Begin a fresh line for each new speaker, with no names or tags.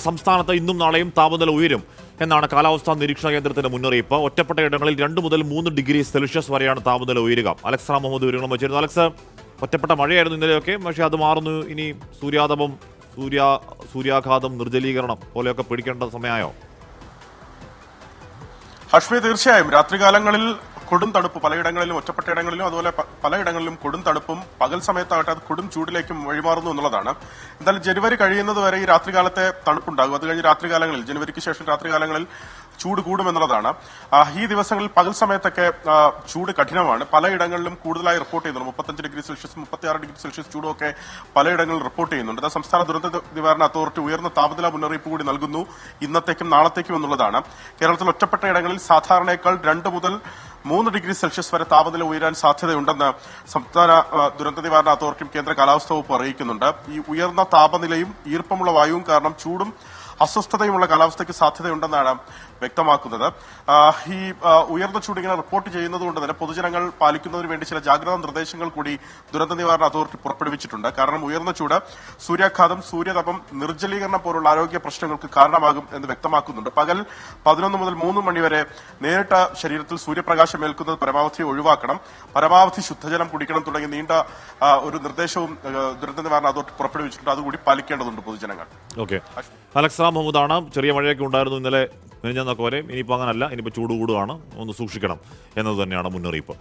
സംസ്ഥാനത്ത് ഇന്നും നാളെയും താപനില ഉയരും എന്നാണ് കാലാവസ്ഥാ നിരീക്ഷണ കേന്ദ്രത്തിന്റെ മുന്നറിയിപ്പ്. ഒറ്റപ്പെട്ട ഇടങ്ങളിൽ 2 മുതൽ 3 ഡിഗ്രി സെൽഷ്യസ് വരെയാണ് താപനില ഉയരുക. അലക്സ് റാം മുഹമ്മദ് വിവരങ്ങളും വെച്ചിരുന്നു. അലക്സ്, ഒറ്റപ്പെട്ട മഴയായിരുന്നു ഇന്നലെയൊക്കെ, പക്ഷേ അത് മാറുന്നു. ഇനി സൂര്യാതപം, സൂര്യാഘാതം, നിർജ്ജലീകരണം പോലെയൊക്കെ പിടിക്കേണ്ട സമയമായോ?
ഹഷ്മി, തീർച്ചയായും രാത്രികാലങ്ങളിൽ കൊടും തണുപ്പ് പലയിടങ്ങളിലും, ഒറ്റപ്പെട്ട ഇടങ്ങളിലും അതുപോലെ പലയിടങ്ങളിലും കൊടും തണുപ്പും പകൽ സമയത്താകട്ടെ അത് കൊടും ചൂടിലേക്കും വഴിമാറുന്നു എന്നുള്ളതാണ്. എന്തായാലും ജനുവരി കഴിയുന്നത് വരെ ഈ രാത്രികാലത്തെ തണുപ്പുണ്ടാകും. അത് കഴിഞ്ഞ് രാത്രികാലങ്ങളിൽ, ജനുവരിക്ക് ശേഷം രാത്രികാലങ്ങളിൽ ചൂട് കൂടുമെന്നുള്ളതാണ്. ഈ ദിവസങ്ങളിൽ പകൽ സമയത്തൊക്കെ ചൂട് കഠിനമാണ്. പലയിടങ്ങളിലും കൂടുതലായി റിപ്പോർട്ട് ചെയ്യുന്നുണ്ട്. 35 ഡിഗ്രി സെൽഷ്യസ്, 36 ഡിഗ്രി സെൽഷ്യസ് ചൂടൊക്കെ പലയിടങ്ങളിൽ റിപ്പോർട്ട് ചെയ്യുന്നുണ്ട്. സംസ്ഥാന ദുരന്ത നിവാരണ അതോറിറ്റി ഉയർന്ന താപനില മുന്നറിയിപ്പ് കൂടി നൽകുന്നു ഇന്നത്തേക്കും നാളത്തേക്കും എന്നുള്ളതാണ്. കേരളത്തിൽ ഒറ്റപ്പെട്ട ഇടങ്ങളിൽ സാധാരണയേക്കാൾ 2 മുതൽ 3 ഡിഗ്രി സെൽഷ്യസ് വരെ താപനില ഉയരാൻ സാധ്യതയുണ്ടെന്ന് സംസ്ഥാന ദുരന്ത നിവാരണ അതോറിറ്റിയും കേന്ദ്ര കാലാവസ്ഥാ വകുപ്പ് അറിയിക്കുന്നുണ്ട്. ഈ ഉയർന്ന താപനിലയും ഈർപ്പമുള്ള വായുവും കാരണം ചൂടും അസ്വസ്ഥതയുമുള്ള കാലാവസ്ഥയ്ക്ക് സാധ്യതയുണ്ടെന്നാണ് വ്യക്തമാക്കുന്നത്. ഈ ഉയർന്ന ചൂട് ഇങ്ങനെ റിപ്പോർട്ട് ചെയ്യുന്നതുകൊണ്ട് തന്നെ പൊതുജനങ്ങൾ പാലിക്കുന്നതിന് വേണ്ടി ചില ജാഗ്രതാ നിർദ്ദേശങ്ങൾ കൂടി ദുരന്ത നിവാരണ അതോറിറ്റി പുറപ്പെടുവിച്ചിട്ടുണ്ട്. കാരണം ഉയർന്ന ചൂട് സൂര്യാഘാതം, സൂര്യതപം, നിർജ്ജലീകരണം പോലുള്ള ആരോഗ്യ പ്രശ്നങ്ങൾക്ക് കാരണമാകും എന്ന് വ്യക്തമാക്കുന്നുണ്ട്. പകൽ 11 മുതൽ 3 മണി വരെ നേരിട്ട് ശരീരത്തിൽ സൂര്യപ്രകാശം ഏൽക്കുന്നത് പരമാവധി ഒഴിവാക്കണം, പരമാവധി ശുദ്ധജലം കുടിക്കണം തുടങ്ങിയ നീണ്ട ഒരു നിർദ്ദേശവും ദുരന്ത നിവാരണ അതോറിറ്റി പുറപ്പെടുവിച്ചിട്ടുണ്ട്. അതുകൂടി പാലിക്കേണ്ടതുണ്ട് പൊതുജനങ്ങൾ.
ഓക്കെ, അലക്സ് റാം മുഹമ്മദാണ്. ചെറിയ മഴയൊക്കെ ഉണ്ടായിരുന്നു ഇന്നലെ മെനിഞ്ഞാന്നൊക്കെ വരെ. ഇനിയിപ്പോൾ അങ്ങനല്ല, ഇനിയിപ്പോൾ ചൂട് കൂടുകയാണ്, ഒന്ന് സൂക്ഷിക്കണം എന്നത് തന്നെയാണ് മുന്നറിയിപ്പ്.